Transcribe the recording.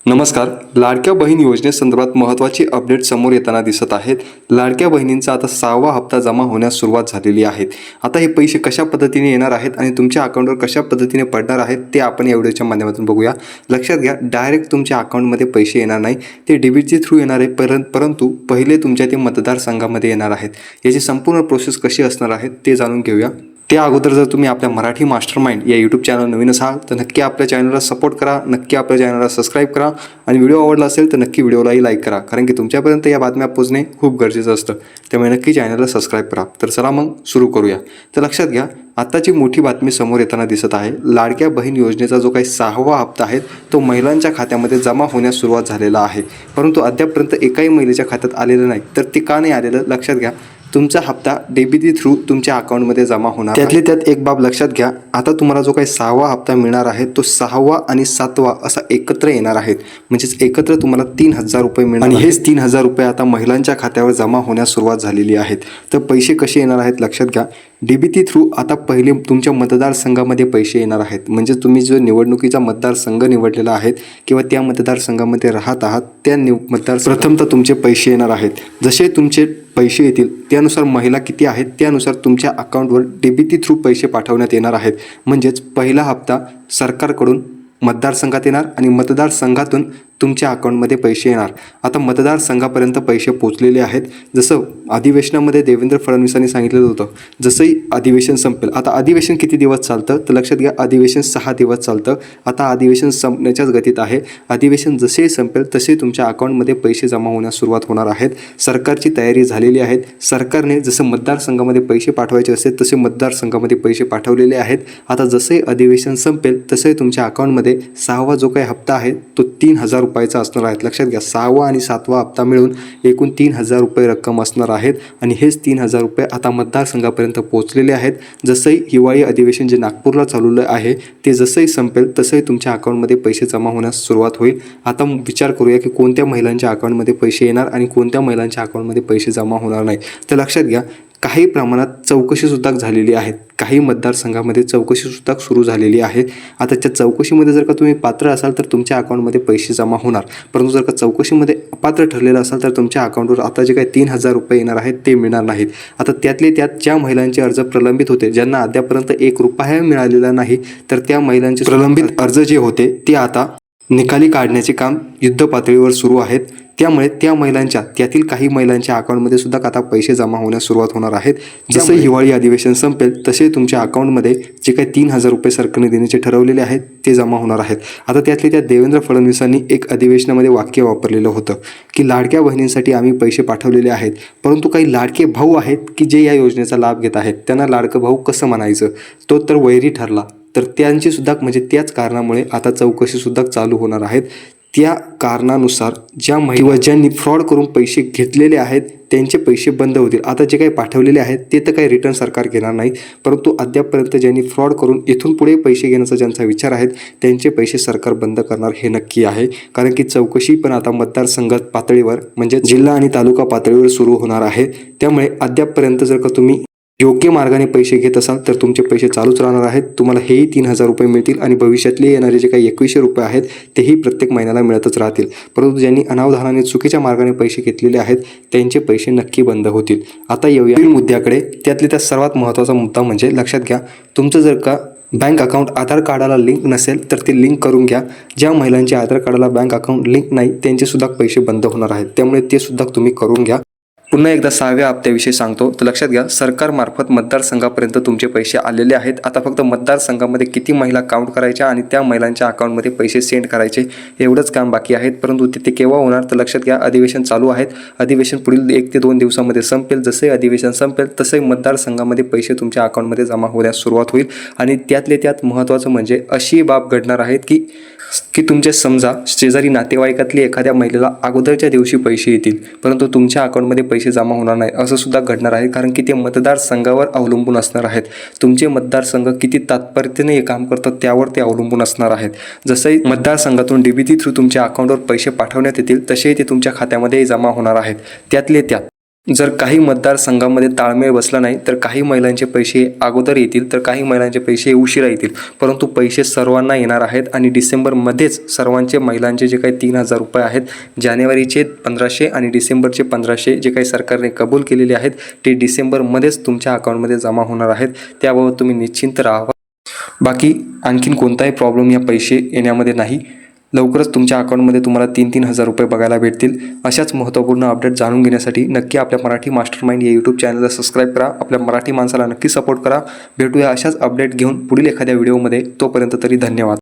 नमस्कार. लाडक्या बहीण योजनेसंदर्भात महत्त्वाची अपडेट समोर येताना दिसत आहेत. लाडक्या बहिणींचा आता 6वा हप्ता जमा होण्यास सुरुवात झालेली आहे. आता हे पैसे कशा पद्धतीने येणार आहेत आणि तुमच्या अकाउंटवर कशा पद्धतीने पडणार आहेत ते आपण या व्हिडिओच्या माध्यमातून बघूया. लक्षात घ्या, डायरेक्ट तुमच्या अकाउंटमध्ये पैसे येणार नाही, ते डेबिटच्या थ्रू येणार आहे. परंतु पहिले तुमच्या ते मतदारसंघामध्ये येणार आहेत. याची संपूर्ण प्रोसेस कशी असणार आहे ते जाणून घेऊया. त्या अगोदर जर तुम्ही आपल्या मराठी मास्टरमाइंड या यूट्यूब चॅनल नवीन असाल तर नक्की आपल्या चॅनलला सपोर्ट करा, नक्की आपल्या चॅनलला सबस्क्राईब करा आणि व्हिडिओ आवडला असेल तर नक्की व्हिडिओलाही लाईक करा, कारण की तुमच्यापर्यंत या बातम्या पोहोचणे खूप गरजेचं असतं. त्यामुळे नक्की चॅनलला सबस्क्राईब करा. तर चला मग सुरू करूया. तर लक्षात घ्या, आत्ताची मोठी बातमी समोर येताना दिसत आहे. लाडक्या बहीण योजनेचा जो काही 6वा हप्ता आहे तो महिलांच्या खात्यामध्ये जमा होण्यास सुरुवात झालेला आहे. परंतु अद्यापपर्यंत एकाही महिलेच्या खात्यात आलेलं नाही. तर ते का नाही आलेलं लक्षात घ्या. तुमचा हप्ता डेबिटी थ्रू तुमच्या अकाउंटमध्ये जमा होणार. त्यातले त्यात एक बाब लक्षात घ्या, आता तुम्हाला जो काही 6वा हप्ता मिळणार आहे तो 6वा आणि 7वा असा एकत्र येणार आहेत. म्हणजेच एकत्र तुम्हाला 3,000 रुपये मिळणार आणि हेच 3,000 रुपये आता महिलांच्या खात्यावर जमा होण्यास सुरुवात झालेली आहेत. तर पैसे कसे येणार आहेत लक्षात घ्या. डीबीटी थ्रू आता पहिले तुमच्या मतदारसंघामध्ये पैसे येणार आहेत. म्हणजे तुम्ही जो निवडणुकीचा मतदारसंघ निवडलेला आहे किंवा त्या मतदारसंघामध्ये राहत आहात त्या प्रथमतः तुमचे पैसे येणार आहेत. जसे तुमचे पैसे येतील त्यानुसार महिला किती आहेत त्यानुसार तुमच्या अकाउंटवर डीबीटी थ्रू पैसे पाठवण्यात येणार आहेत. म्हणजेच पहिला हप्ता सरकारकडून मतदारसंघात येणार आणि मतदारसंघातून तुमच्या अकाउंटमध्ये पैसे येणार. आता मतदारसंघापर्यंत पैसे पोचलेले आहेत. जसं अधिवेशनामध्ये देवेंद्र फडणवीसांनी सांगितलेलं होतं, जसंही अधिवेशन संपेल. आता अधिवेशन किती दिवस चालतं तर लक्षात घ्या, अधिवेशन 6 दिवस चालतं. आता अधिवेशन संपण्याच्याच गतीत आहे. अधिवेशन जसे संपेल तसे तुमच्या अकाउंटमध्ये पैसे जमा होण्यास सुरुवात होणार आहेत. सरकारची तयारी झालेली आहे. सरकारने जसं मतदारसंघामध्ये पैसे पाठवायचे असते तसे मतदारसंघामध्ये पैसे पाठवलेले आहेत. आता जसे अधिवेशन संपेल तसे तुमच्या अकाउंटमध्ये 6वा जो काही हप्ता आहे तो 3,000 रुपयाचा असणार आहे. लक्षात घ्या, 6वा आणि 7वा हप्ता मिळून एकूण 3,000 रुपये रक्कम असणार आहेत. आणि हेच 3,000 रुपये आता मतदारसंघापर्यंत पोहोचलेले आहेत. जसंही हिवाळी अधिवेशन जे नागपूरला चालवलं आहे ते जसंही संपेल तसंही तुमच्या अकाउंटमध्ये पैसे जमा होण्यास सुरुवात होईल. आता विचार करूया की कोणत्या महिलांच्या अकाउंटमध्ये पैसे येणार आणि कोणत्या महिलांच्या अकाउंटमध्ये पैसे जमा होणार नाही. तर लक्षात घ्या, काही प्रमाणात चौकशीसुद्धा झालेली आहे. काही मतदारसंघामध्ये चौकशीसुद्धा सुरू झालेली आहे. आता त्या चौकशीमध्ये जर का तुम्ही पात्र असाल तर तुमच्या अकाउंटमध्ये पैसे जमा होणार. परंतु जर का चौकशीमध्ये अपात्र ठरलेलं असाल तर तुमच्या अकाउंटवर आता जे काही 3,000 रुपये येणार आहेत ते मिळणार नाहीत. आता त्यातले त्यात ज्या महिलांचे अर्ज प्रलंबित होते, ज्यांना अद्यापर्यंत 1 रुपया मिळालेला नाही, तर त्या महिलांचे प्रलंबित अर्ज जे होते ते आता निकाली काढण्याचे काम युद्धपातळीवर सुरू आहेत. त्यामुळे त्या महिलांच्या त्यातील काही महिलांच्या अकाउंटमध्ये सुद्धा आता पैसे जमा होण्यास सुरुवात होणार आहेत. जसे हिवाळी अधिवेशन संपेल तसे तुमच्या अकाउंटमध्ये जे काही 3,000 रुपये सरकारने देण्याचे ठरवलेले आहेत ते जमा होणार आहेत. आता त्यातले त्या देवेंद्र फडणवीसांनी एक अधिवेशनामध्ये वाक्य वापरलेलं होतं की लाडक्या बहिणींसाठी आम्ही पैसे पाठवलेले आहेत, परंतु काही लाडके भाऊ आहेत की जे या योजनेचा लाभ घेत आहेत, त्यांना लाडकं भाऊ कसं म्हणायचं, तो तर वैरी ठरला. तर त्यांची सुद्धा म्हणजे त्याच कारणामुळे आता चौकशीसुद्धा चालू होणार आहेत. त्या कारणानुसार ज्यांनी फ्रॉड करून पैसे घेतलेले आहेत त्यांचे पैसे बंद होतील. आता जे काही पाठवलेले आहेत ते तर काही रिटर्न सरकार घेणार नाही, परंतु अद्यापपर्यंत ज्यांनी फ्रॉड करून इथून पुढे पैसे घेण्याचा ज्यांचा विचार आहे त्यांचे पैसे सरकार बंद करणार हे नक्की आहे. कारण की चौकशी पण आता मतदारसंघात पातळीवर म्हणजे जिल्हा आणि तालुका पातळीवर सुरू होणार आहे. त्यामुळे अद्यापपर्यंत जर का तुम्ही योग्य मार्गाने पैसे घेत असाल तर तुमचे पैसे चालूच राहणार आहेत. तुम्हाला हेही 3,000 रुपये मिळतील आणि भविष्यातले येणारे जे काही 2,100 रुपये आहेत तेही प्रत्येक महिन्याला मिळतच राहतील. परंतु ज्यांनी अनावधानाने चुकीच्या मार्गाने पैसे घेतलेले आहेत त्यांचे पैसे नक्की बंद होतील. आता येऊया मुद्द्याकडे. त्यातले त्यात सर्वात महत्त्वाचा मुद्दा म्हणजे लक्षात घ्या, तुमचं जर का बँक अकाउंट आधार कार्डाला लिंक नसेल तर ते लिंक करून घ्या. ज्या महिलांच्या आधार कार्डाला बँक अकाउंट लिंक नाही त्यांचे सुद्धा पैसे बंद होणार आहेत. त्यामुळे ते सुद्धा तुम्ही करून घ्या. पुन्हा एकदा 6व्या हप्त्याविषयी सांगतो. तर लक्षात घ्या, सरकारमार्फत मतदारसंघापर्यंत तुमचे पैसे आलेले आहेत. आता फक्त मतदारसंघामध्ये किती महिला काउंट करायच्या आणि त्या महिलांच्या अकाउंटमध्ये पैसे सेंड करायचे एवढंच काम बाकी आहेत. परंतु ते केव्हा होणार तर लक्षात घ्या, अधिवेशन चालू आहेत. अधिवेशन पुढील 1 ते 2 दिवसामध्ये संपेल. जसे अधिवेशन संपेल तसे मतदारसंघामध्ये पैसे तुमच्या अकाउंटमध्ये जमा होण्यास सुरुवात होईल. आणि त्यातले त्यात महत्त्वाचं म्हणजे अशी बाब घडणार आहेत की तुमच्या समजा शेजारी नातेवाईकातली एखाद्या महिलेला अगोदरच्या दिवशी पैसे येतील परंतु तुमच्या अकाउंटमध्ये पैसे जमा होणार नाही असं सुद्धा घडणार आहे. कारण की ते मतदारसंघावर अवलंबून असणार आहेत. तुमचे मतदारसंघ किती तात्पर्याने हे काम करतात त्यावर ते अवलंबून असणार आहेत. जसंही मतदारसंघातून डीबीटी थ्रू तुमच्या अकाउंटवर पैसे पाठवण्यात येतील तसेही ते तुमच्या खात्यामध्ये जमा होणार आहेत. त्यातले त्यात जर काही मतदारसंघामध्ये ताळमेळ बसला नाही तर काही महिलांचे पैसे अगोदर येतील तर काही महिलांचे पैसे उशिरा येतील, परंतु पैसे सर्वांना येणार आहेत आणि डिसेंबरमध्येच सर्वांचे महिलांचे जे काही 3,000 रुपये आहेत, जानेवारीचे 1,500 आणि डिसेंबरचे 1,500 जे काही सरकारने कबूल केलेले आहेत ते डिसेंबरमध्येच तुमच्या अकाउंटमध्ये जमा होणार आहेत. त्याबाबत तुम्ही निश्चिंत राहावा. बाकी आणखीन कोणताही प्रॉब्लेम या पैसे येण्यामध्ये नाही. लवकरच तुमच्या अकाउंटमध्ये तुम्हाला 3,000 रुपये बघायला भेटतील. अशाच महत्त्वपूर्ण अपडेट जाणून घेण्यासाठी नक्की आपल्या मराठी मास्टर माइंड या यूट्यूब चॅनलला सबस्क्राईब करा. आपल्या मराठी माणसाला नक्की सपोर्ट करा. भेटूया अशाच अपडेट घेऊन पुढील एखाद्या व्हिडिओमध्ये. तोपर्यंत तरी धन्यवाद.